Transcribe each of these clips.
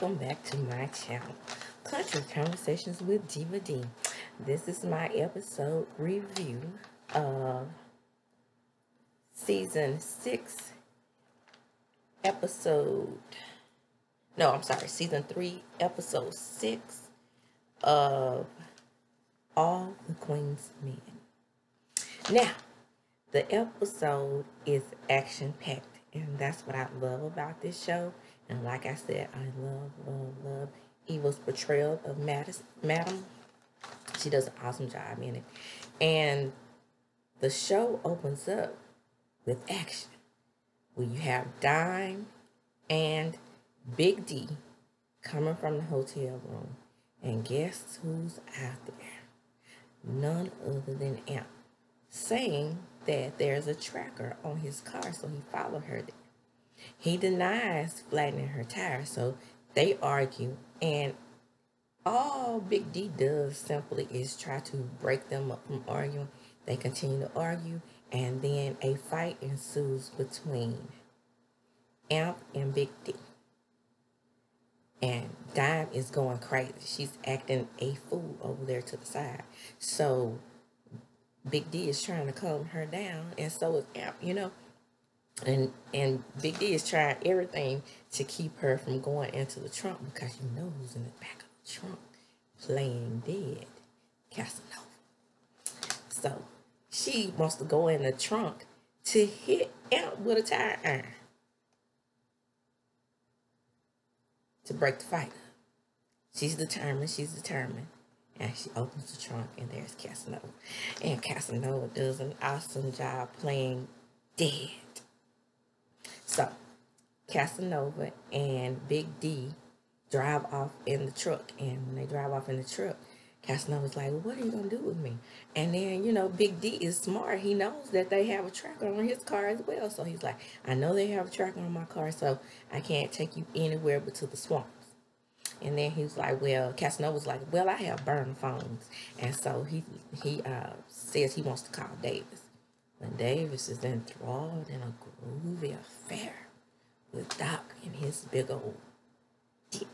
welcome back to my channel, Country Conversations with Diva D. This is my episode review of season 6, season 3, episode 6 of All the Queen's Men. Now, the episode is action-packed, and that's what I love about this show. And like I said, I love Eva's portrayal of Madam. She does an awesome job in it. And the show opens up with action, where you have Dime and Big D coming from the hotel room. And guess who's out there? None other than Amp, saying that there's a tracker on his car, so he followed her there. He denies flattening her tires, so they argue, and all Big D does simply is try to break them up from arguing. They continue to argue, and then a fight ensues between Amp and Big D. And Dime is going crazy. She's acting a fool over there to the side. So Big D is trying to calm her down, and so is Amp, And Big D is trying everything to keep her from going into the trunk, because you know who's in the back of the trunk playing dead? Casanova. So she wants to go in the trunk to hit Amp with a tire iron to break the fight up. She's determined. And she opens the trunk, and there's Casanova. And Casanova does an awesome job playing dead. So, Casanova and Big D drive off in the truck. And when they drive off in the truck, Casanova's like, what are you going to do with me? And then, Big D is smart. He knows that they have a tracker on his car as well. So he's like, I know they have a tracker on my car, so I can't take you anywhere but to the swamps. And then he's like, Casanova's like, I have burner phones. And so he says he wants to call Davis. When Davis is enthralled in a groovy affair with Doc and his big old dick.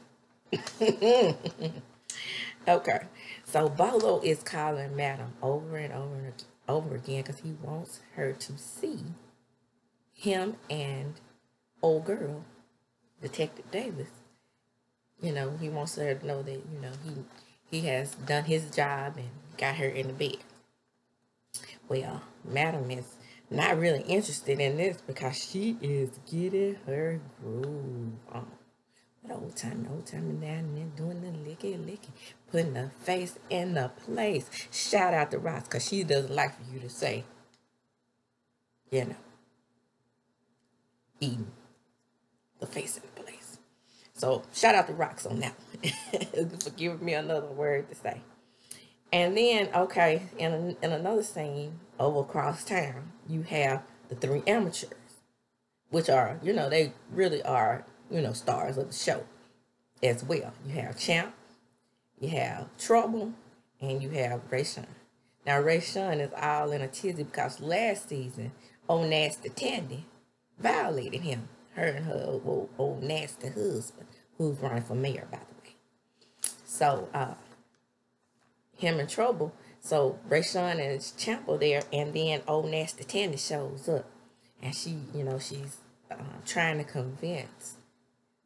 Okay, so Bolo is calling Madam over and over again because he wants her to see him and old girl, Detective Davis. He wants her to know that, he has done his job and got her in the bed. Well, Madam is not really interested in this because she is getting her groove on. But old time down there doing the licky, putting her face in the place. Shout out to Ross, because she doesn't like for you to say, eating the face in the place. So shout out to Rocks on that one for giving me another word to say. And then, okay, in another scene over across town, you have the 3 amateurs, which are, they really are, stars of the show as well. You have Champ, you have Trouble, and you have Ray Sean. Now, Ray Sean is all in a tizzy because last season, old nasty Tandy violated him, her and her old nasty husband, who's running for mayor, by the way. So, him in trouble. So Ray Sean and Champ are there, and then old nasty Tandy shows up, and she, she's trying to convince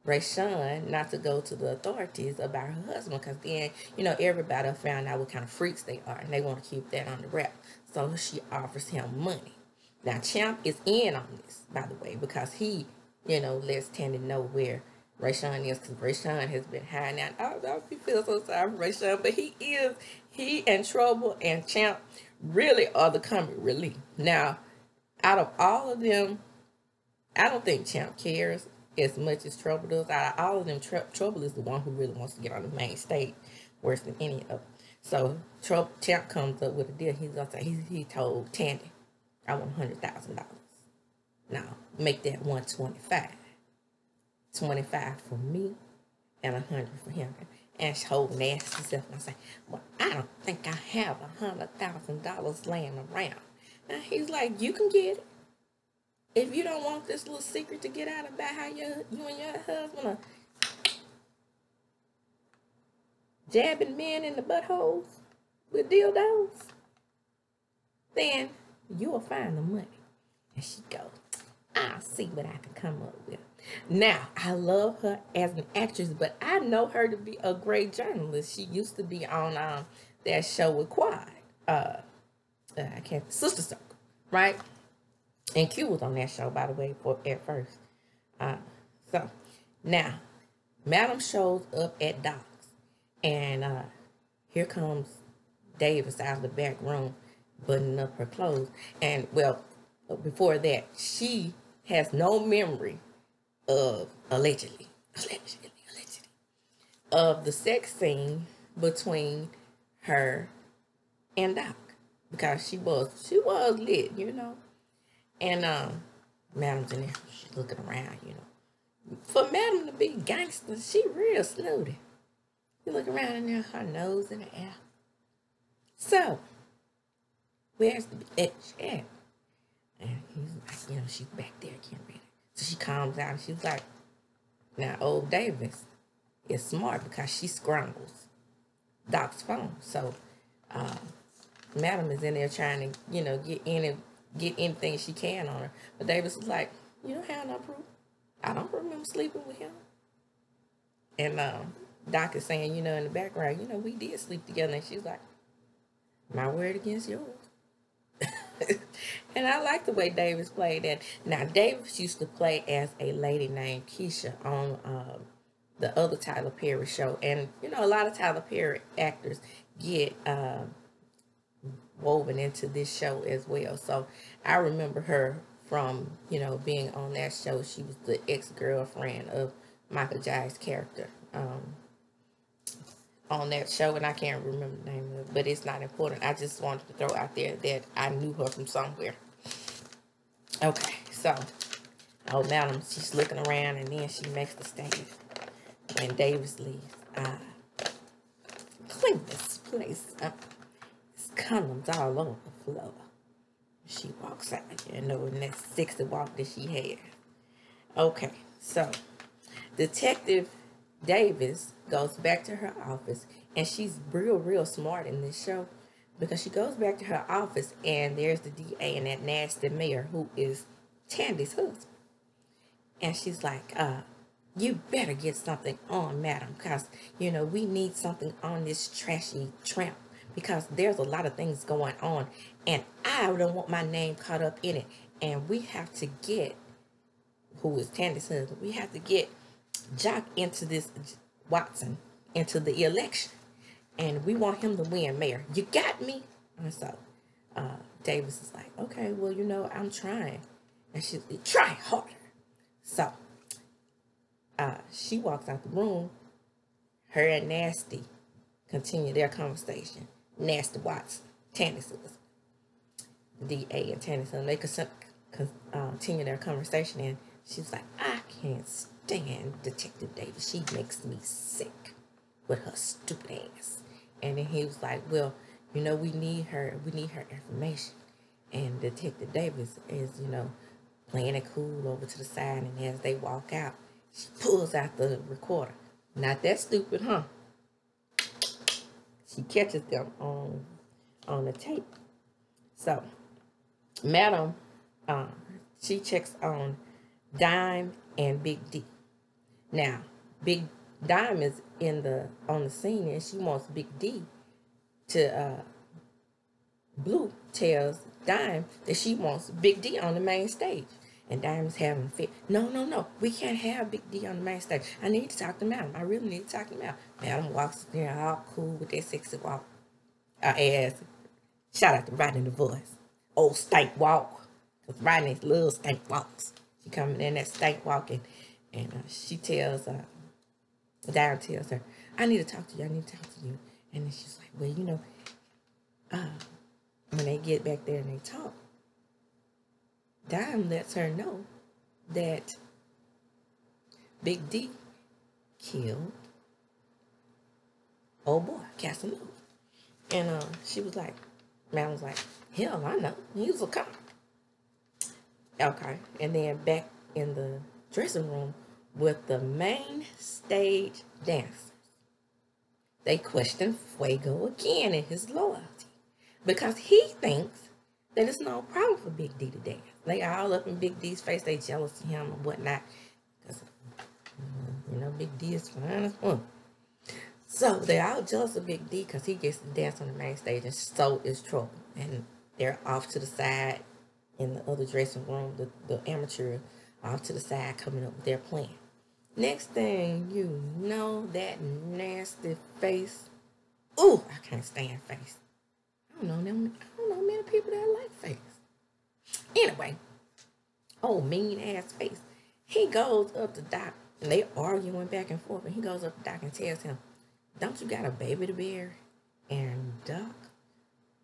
Ray Sean not to go to the authorities about her husband, because then, everybody found out what kind of freaks they are, and they want to keep that on the wrap. So she offers him money. Now Champ is in on this, by the way, because he, lets Tandy know where Ray Sean is, because Ray Sean has been hiding out. I feel so sorry for Ray Sean, but he and Trouble and Champ really are the comic relief. Now, out of all of them, I don't think Champ cares as much as Trouble does. Out of all of them, Trouble is the one who really wants to get on the main stage, worse than any of them. So Champ comes up with a deal. He's gonna say, he told Tandy, I want $100,000. Now, make that 125. 25 for me and 100 for him. And she hold nasty self and say, I don't think I have $100,000 laying around. And he's like, you can get it. If you don't want this little secret to get out about how you and your husband are jabbing men in the buttholes with dildos, then you'll find the money. And she goes, I'll see what I can come up with. Now, I love her as an actress, but I know her to be a great journalist. She used to be on that show with Quad. I can't, Sister Circle, right? And Q was on that show, by the way, at first. Uh, so, now, Madam shows up at Doc's, and here comes Davis out of the back room, buttoning up her clothes. And, well, before that, she has no memory of, allegedly, of the sex scene between her and Doc. Because she was lit, you know. And Madam's in there, she's looking around, you know. For Madam to be gangster, she real snooty. You look around in there, her nose in the air. So, where's the bitch at? And he's like, you know, she's back there, can't read it. So she calms down and she's like, now old Davis is smart because she scrambles Doc's phone. So, Madam is in there trying to, you know, get in and get anything she can on her. But Davis is like, you don't have no proof. I don't remember sleeping with him. And Doc is saying, you know, in the background, you know, we did sleep together. And she's like, my word against yours. And I like the way Davis played that. Now, Davis used to play as a lady named Keisha on the other Tyler Perry show. And, you know, a lot of Tyler Perry actors get woven into this show as well. So I remember her from, you know, being on that show. She was the ex-girlfriend of Michael Jai's character on that show, and I can't remember the name of it, but it's not important. I just wanted to throw out there that I knew her from somewhere. Okay, so Madam, she's looking around, and then she makes the statement when Davis leaves. Clean this place up. Condoms all over the floor. She walks out, you know, in that sexy walk that she had. Okay, so Detective Davis goes back to her office, and she's real smart in this show because she goes back to her office, and there's the DA and that nasty mayor who is Tandy's husband. And she's like, you better get something on, madam, because, you know, we need something on this trashy tramp. Because there's a lot of things going on, and I don't want my name caught up in it. And we have to get, who is Tandy's husband, we have to get Jock into this, Watson, into the election. And we want him to win mayor. You got me? And so Davis is like, okay, well, you know, I'm trying. And she's like, try harder. So she walks out the room. Her and Nasty continue their conversation. Nasty Watson, Tandy's husband. DA and Tandy's husband, they continue their conversation, and she's like, I can't stand Detective Davis. She makes me sick with her stupid ass. And then he was like, well, you know, we need her information. And Detective Davis is, you know, playing it cool over to the side, and as they walk out, she pulls out the recorder. Not that stupid, huh? She catches them on the tape. So, Madam, she checks on Dime and Big D. Now, Big Dime is on the scene, and she wants Big D to Blue tells Dime that she wants Big D on the main stage. And Dime's having a fit. No. We can't have Big D on the main stage. I need to talk to Madam. I really need to talk to Madam. Madam walks there all cool with that sexy walk. As shout out to Rodney the Voice. Old stank walk. Because Rodney loves stank walks. She coming in that stank walking. And she tells, Dime tells her, I need to talk to you. And then she's like, well, you know, when they get back there and they talk, Dime lets her know that Big D killed old boy, Casanova. And she was like, Madam was like, hell, I know. He was a cop. Okay. And then back in the dressing room with the main stage dancers. they question Fuego again and his loyalty because he thinks that it's no problem for Big D to dance. They all up in Big D's face. They jealous of him and whatnot. Because, Big D is fine as one. So they all jealous of Big D because he gets to dance on the main stage, and so is Trouble. And they're off to the side in the other dressing room, the amateur off to the side coming up with their plan. Next thing you know, that nasty face. Ooh, I can't stand face. I don't know many people that like face. Anyway, mean ass face. He goes up to Doc and they arguing back and forth, and he goes up to Doc and tells him, "Don't you got a baby to bear?" And Doc,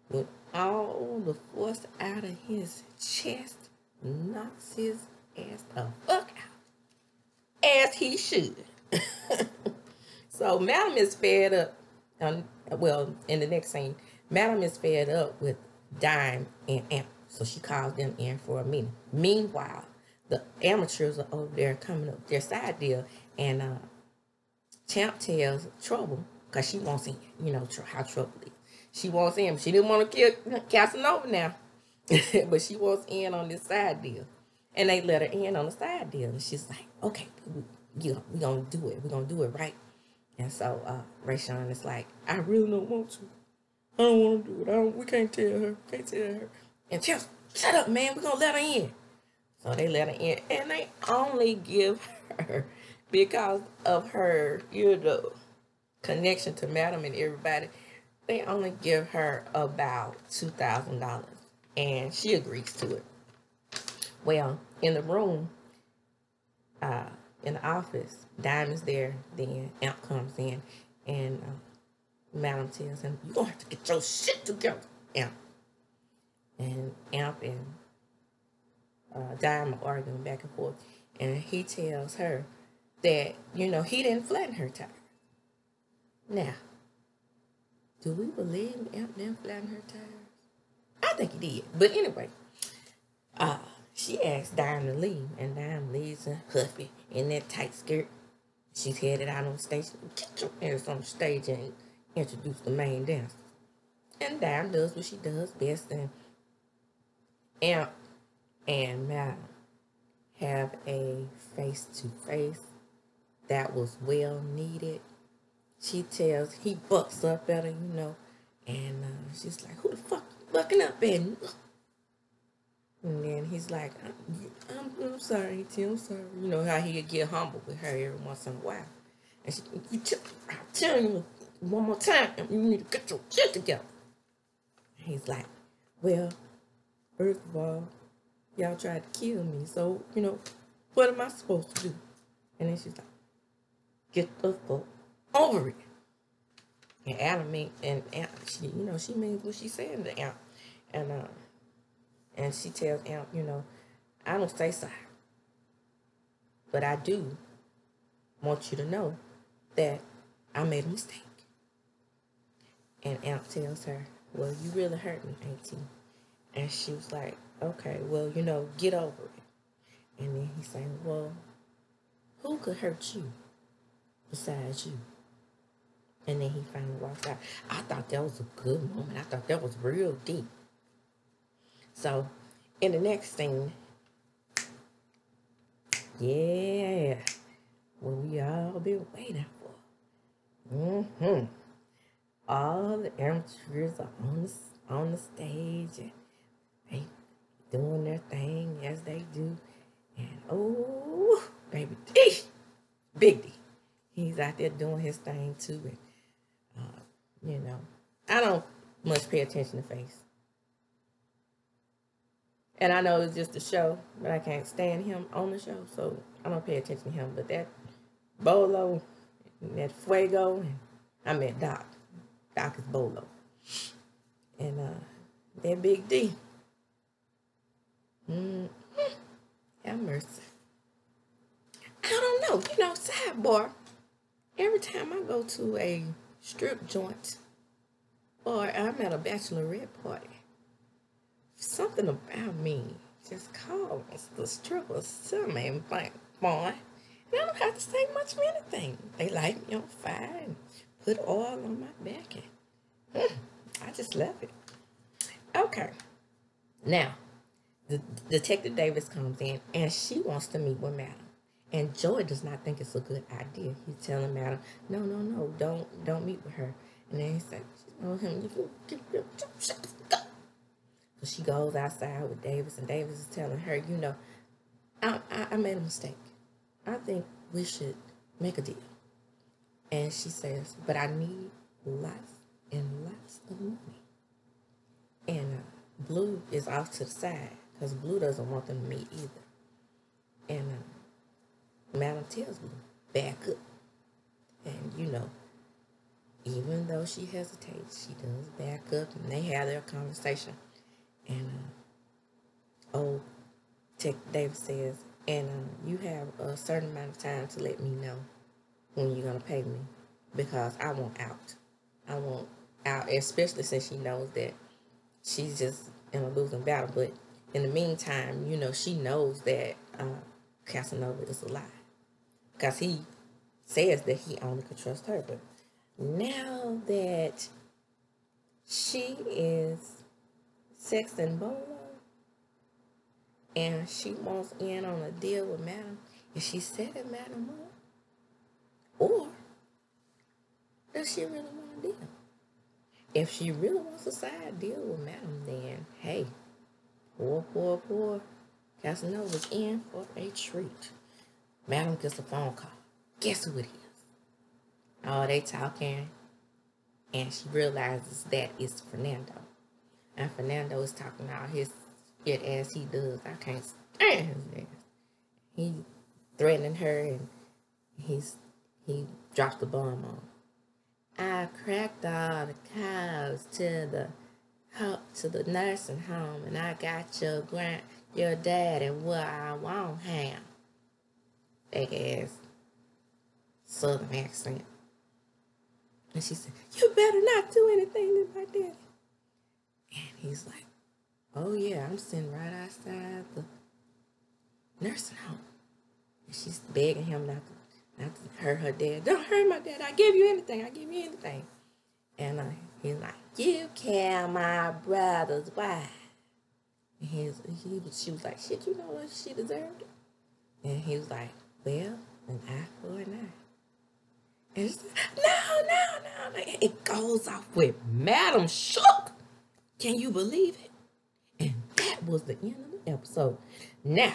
with all the force out of his chest, knocks his ass the fuck out. As he should. So Madam is fed up. In the next scene, Madam is fed up with Dime and Amp. So she calls them in for a meeting. Meanwhile, the amateurs are over there coming up with their side deal. And Champ tells Trouble, because she wants in, how Trouble is. She wants in. She didn't want to kill Casanova now. But she wants in on this side deal. And they let her in on the side deal. And she's like, okay, we're going to do it. We're going to do it right. And so Rayshawn is like, I really don't want to. I don't want to do it. We can't tell her. And Chelsea, shut up, man. We're going to let her in. So they let her in. And they only give her, because of her, connection to Madam and everybody, they only give her about $2,000. And she agrees to it. Well, in the room, in the office, Dime is there. Then Amp comes in, and Madam tells him, "You're going to have to get your shit together, Amp." And Amp and Dime are arguing back and forth. And he tells her that, he didn't flatten her tires. Now, do we believe Amp didn't flatten her tires? I think he did. But anyway, she asks Dime to leave, and Dime leaves her huffy in that tight skirt. She's headed out on the stage. Get your ass on the stage and introduce the main dancer. And Dime does what she does best, and Amp and Madam have a face-to-face that was well needed. He bucks up at her, and she's like, "Who the fuck you bucking up at?" And then he's like, I'm sorry, Tim, I'm sorry. You know how he'd get humble with her every once in a while. And I'm telling you one more time, you need to get your shit together. And he's like, well, first of all, y'all tried to kill me, so, what am I supposed to do? And then she's like, get the fuck over it. And Adam and she means what she said to Amp. And she tells Amp, I don't say sorry, but I do want you to know that I made a mistake. And Amp tells her, well, you really hurt me, Auntie. And she was like, okay, well, get over it. And then he's saying, well, who could hurt you besides you? And then he finally walks out. I thought that was a good moment. I thought that was real deep. So, in the next scene, yeah, what we all been waiting for. All the amateurs are on the stage, and they doing their thing as they do. And baby D, Big D, he's out there doing his thing too. And I don't much pay attention to face. And I know it's just a show, but I can't stand him on the show, so I don't pay attention to him. But that Bolo, and that Fuego, and I meant Doc. Doc is Bolo. And that Big D. Have mercy. I don't know. Sidebar. Every time I go to a strip joint or I'm at a bachelorette party, something about me just calls the strippers to me, boy. And I don't have to say much of anything. They like me on fire and put oil on my back and I just love it. Okay. Now, the Detective Davis comes in and she wants to meet with Madam. And Joy does not think it's a good idea. He's telling Madam, no, don't meet with her. And then he said, oh, him, so she goes outside with Davis, and Davis is telling her, I made a mistake. I think we should make a deal. And she says, but I need lots and lots of money. And Blue is off to the side because Blue doesn't want them to meet either. And Madam tells Blue, back up. And even though she hesitates, she does back up, and they have their conversation. And old Tech Davis says, and you have a certain amount of time to let me know when you're going to pay me, because I want out. I want out, especially since she knows that she's just in a losing battle. But in the meantime, she knows that Casanova is a lie, because he says that he only could trust her. But now that she is sexting Bolo and she wants in on a deal with Madam, is she setting Madam up? Or does she really want a deal? If she really wants a side deal with Madam, then hey, poor Casanova's in for a treat. Madam gets a phone call. Guess who it is? Oh, they talking, and she realizes that it's Fernando. And Fernando is talking out his shit as he does. I can't stand his ass. He threatening her, and he drops the bomb on. I cracked all the cows to the nursing home, and I got your dad and what I want him. Big ass Southern accent. And she said, you better not do anything to my daddy. And he's like, oh yeah, I'm sitting right outside the nursing home. And she's begging him not to hurt her dad. Don't hurt my dad. I give you anything. And he's like, you kill my brother's wife. And she was like, shit, she deserved it. And he was like, well, an eye for an eye. And she's like, no. It goes off with Madam Shook. Can you believe it? And that was the end of the episode. Now,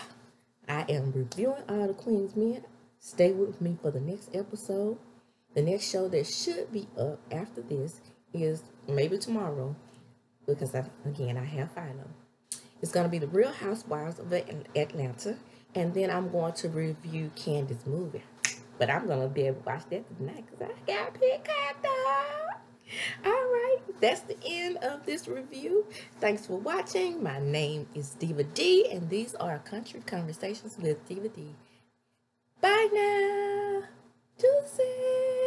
I am reviewing all the Queen's Men. Stay with me for the next episode. The next show that should be up after this is maybe tomorrow, because I have 5 of them. It's going to be The Real Housewives of Atlanta, and then I'm going to review Candy's movie. But I'm going to be able to watch that tonight because I got picked up. All right, that's the end of this review. Thanks for watching. My name is Diva D, and these are Country Conversations with Diva D. Bye now. Deuces.